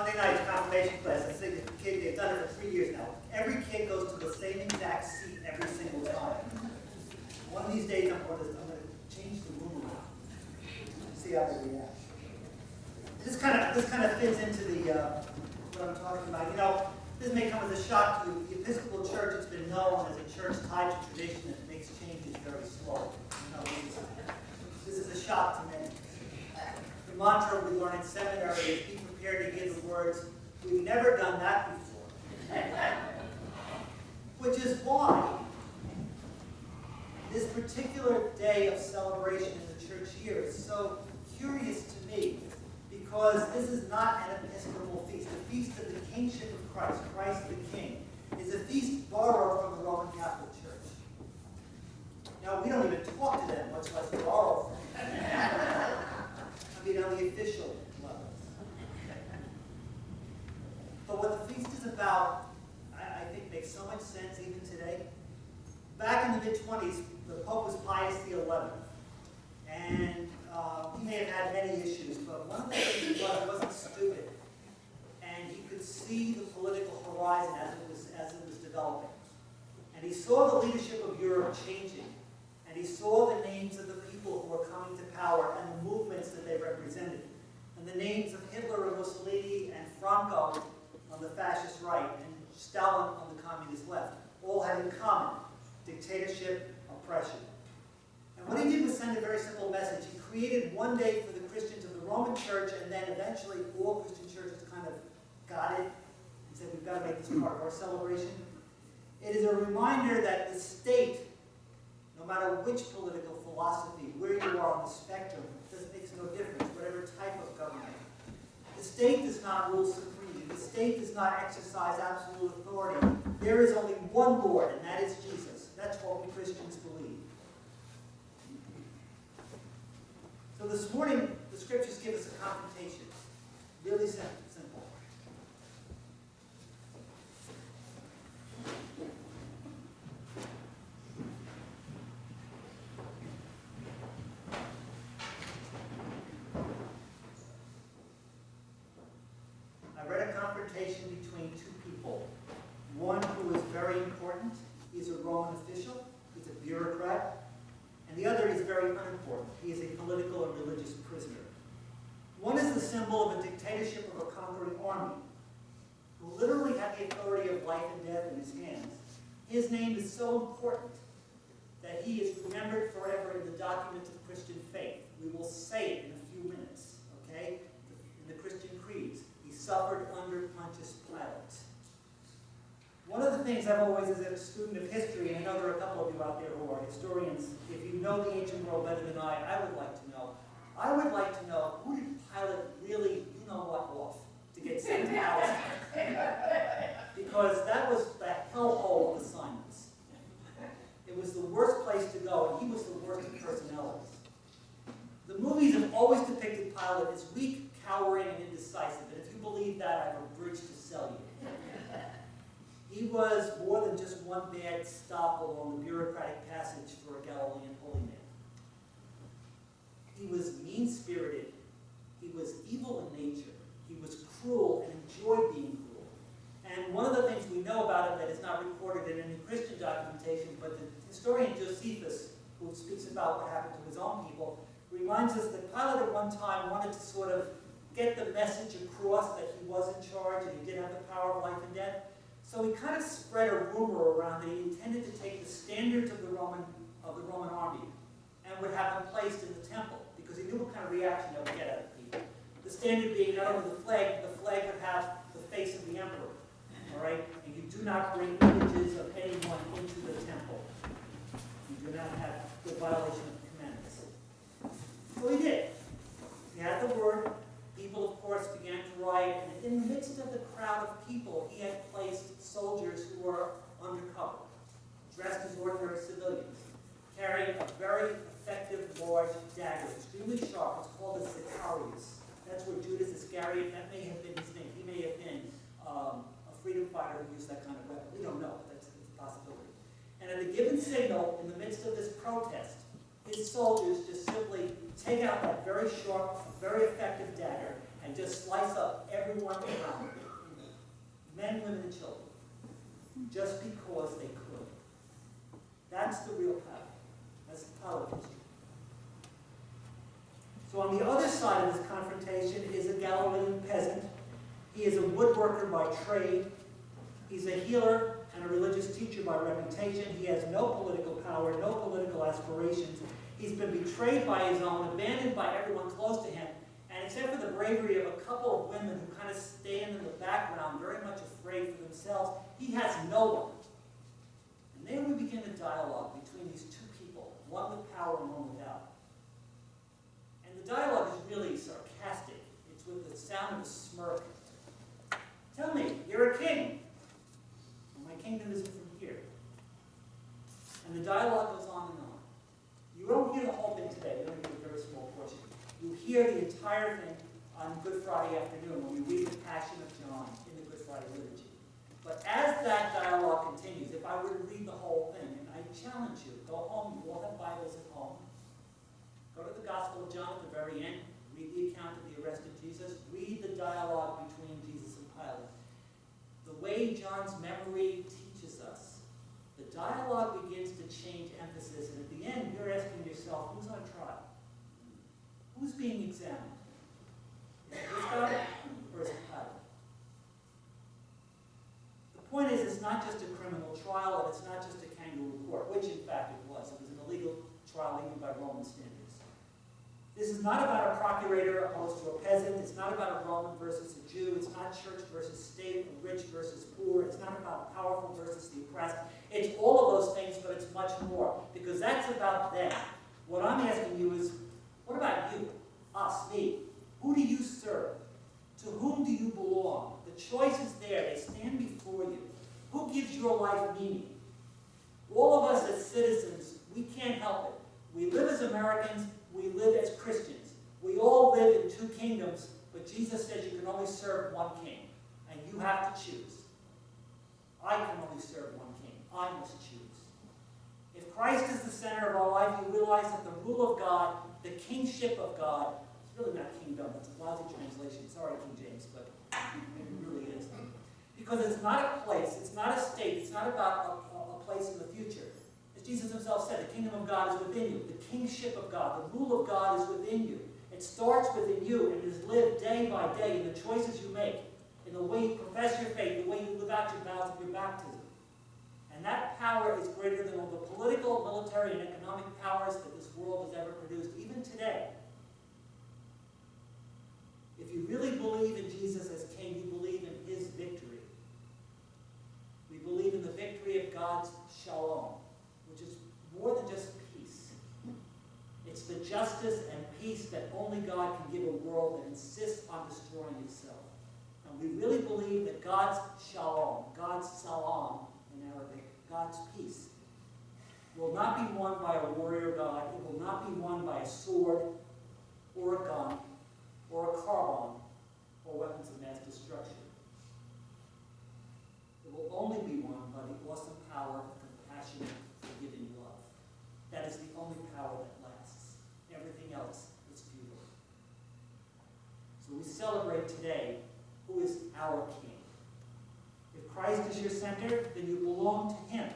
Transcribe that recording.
Monday night confirmation class. I think the kid, they've done it for 3 years now. Every kid goes to the same exact seat every single time. One of these days, I'm going to change the room around. See how they react. This kind of fits into the what I'm talking about. You know, this may come as a shock to you. The Episcopal Church has been known as a church tied to tradition that makes changes very slow. You know, this is a shock to many. The mantra we learn in seminary is be prepared to hear the words, "We've never done that before." Which is why this particular day of celebration in the church year is so curious to me, because this is not an Episcopal feast. The feast of the kingship of Christ, Christ the King, is a feast borrowed from the Roman Catholic Church. Now, we don't even talk to them, much less borrow from them. I mean, on the official level. But what the feast is about, I think, makes so much sense even today. Back in the mid-20s, the Pope was Pius XI, and he may have had many issues, but one of the things he wasn't stupid, and he could see the political horizon as it was developing. And he saw the leadership of Europe changing, and he saw the names of the people who were coming to power and the movements that they represented. And the names of Hitler and Mussolini and Franco on the fascist right and Stalin on the communist left all had in common dictatorship, oppression. And what he did was send a very simple message. He created one day for the Christians of the Roman Church, and then eventually all Christian churches kind of got it and said, we've got to make this part of our celebration. It is a reminder that the state, no matter which political philosophy, where you are on the spectrum, this makes no difference, whatever type of government. The state does not rule supreme. The state does not exercise absolute authority. There is only one Lord, and that is Jesus. That's what we Christians believe. So this morning, the scriptures give us a confrontation. Really simple. I read a confrontation between two people. One who is very important. He's a Roman official. He's a bureaucrat. And the other is very unimportant. He is a political and religious prisoner. One is the symbol of a dictatorship of a conquering army, who literally had the authority of life and death in his hands. His name is so important that he is remembered forever in the documents of Christian faith. We will say it in a few minutes, okay? In the Christian creeds. He suffered under Pontius Pilate. One of the things I've always, as a student of history, and I know there are a couple of you out there who are historians, if you know the ancient world better than I would like to know. I would like to know, who did Pilate really, off to get sent to Palestine? Because that was the hellhole of assignments. It was the worst place to go, and he was the worst of personalities. The movies have always depicted Pilate as weak, cowering, and indecisive, and if you believe that, I have a bridge to sell you. He was more than just one bad stop along the bureaucratic passage for a Galilean holy man. He was mean-spirited. He was evil in nature. He was cruel and enjoyed being cruel. And one of the things we know about him that is not recorded in any Christian documentation, but the historian Josephus, who speaks about what happened to his own people, reminds us that Pilate at one time wanted to sort of get the message across that he was in charge and he did have the power of life and death. So he kind of spread a rumor around that he intended to take the standards of the Roman army and would have them placed in the temple, because he knew what kind of reaction that would get out of people. The standard being not only the flag would have the face of the emperor, all right? And you do not bring images of anyone into the temple. You do not have the violation of the commandments. So he did. He had the word. People, of course, began to riot, and in the midst of the crowd of people, he had placed soldiers who were undercover, dressed as ordinary civilians, carrying a very effective large dagger, extremely sharp. It's called a Sicarius. That's where Judas Iscariot, that may have been his name. He may have been a freedom fighter who used that kind of weapon. We don't know, but that's a possibility. And at a given signal, in the midst of this protest, his soldiers just simply take out that very sharp, very effective dagger, and just slice up everyone around them, men, women, and children, just because they could. That's the real power. That's the power of history. So on the other side of this confrontation is a Galilean peasant. He is a woodworker by trade. He's a healer and a religious teacher by reputation. He has no political power, no political aspirations. He's been betrayed by his own, abandoned by everyone close to him, and except for the bravery of a couple of women who kind of stand in the background, very much afraid for themselves, he has no one. And there we begin a dialogue between these two people, one with power and one without. And the dialogue is really sarcastic. It's with the sound of a smirk. Tell me, you're a king. Well, my kingdom isn't from here. And the dialogue goes on and on. You don't hear the whole thing today. You only hear a very small portion. You hear the entire thing on Good Friday afternoon when we read the Passion of John in the Good Friday liturgy. But as that dialogue continues, if I were to read the whole thing, and I challenge you, go home, you all have Bibles at home. Go to the Gospel of John at the very end, read the account of the arrest of Jesus, read the dialogue between Jesus and Pilate. The way John's memory teaches us, the dialogue begins to change emphasis, and at the end you're asking yourself, who's on trial? Who's being examined? Is it this guy or is it Pilate? The point is, it's not just a criminal trial and it's not just a kangaroo court, which in fact it was. It was an illegal trial even by Roman standards. This is not about a procurator opposed to a peasant. It's not about a Roman versus a Jew. It's not church versus state, rich versus poor. It's not about powerful versus the oppressed. It's all of those things, but it's much more, because that's about them. What I'm asking you is, what about you, us, me? Who do you serve? To whom do you belong? The choice is there. They stand before you. Who gives your life meaning? All of us as citizens, we can't help it. We live as Americans. We live as Christians. We all live in two kingdoms, but Jesus says you can only serve one king, and you have to choose. I can only serve one king. I must choose. If Christ is the center of our life, you realize that the rule of God, the kingship of God, it's really not kingdom, it's a lousy translation. Sorry, King James, but it really is. Because it's not a place, it's not a state, it's not about a place in the future. Jesus himself said, the kingdom of God is within you. The kingship of God, the rule of God is within you. It starts within you and is lived day by day in the choices you make, in the way you profess your faith, the way you live out your vows of your baptism. And that power is greater than all the political, military, and economic powers that this world has ever produced, even today. If you really believe in Jesus as king, you believe in his victory. We believe in the victory of God's shalom, which is more than just peace. It's the justice and peace that only God can give a world that insists on destroying itself. And we really believe that God's shalom, God's salam in Arabic, God's peace, will not be won by a warrior god. It will not be won by a sword or a gun or a car bomb or weapons of mass destruction. It will only be won by the awesome power of compassion, forgiving love. That is the only power that lasts. Everything else is futile. So we celebrate today who is our King. If Christ is your center, then you belong to him.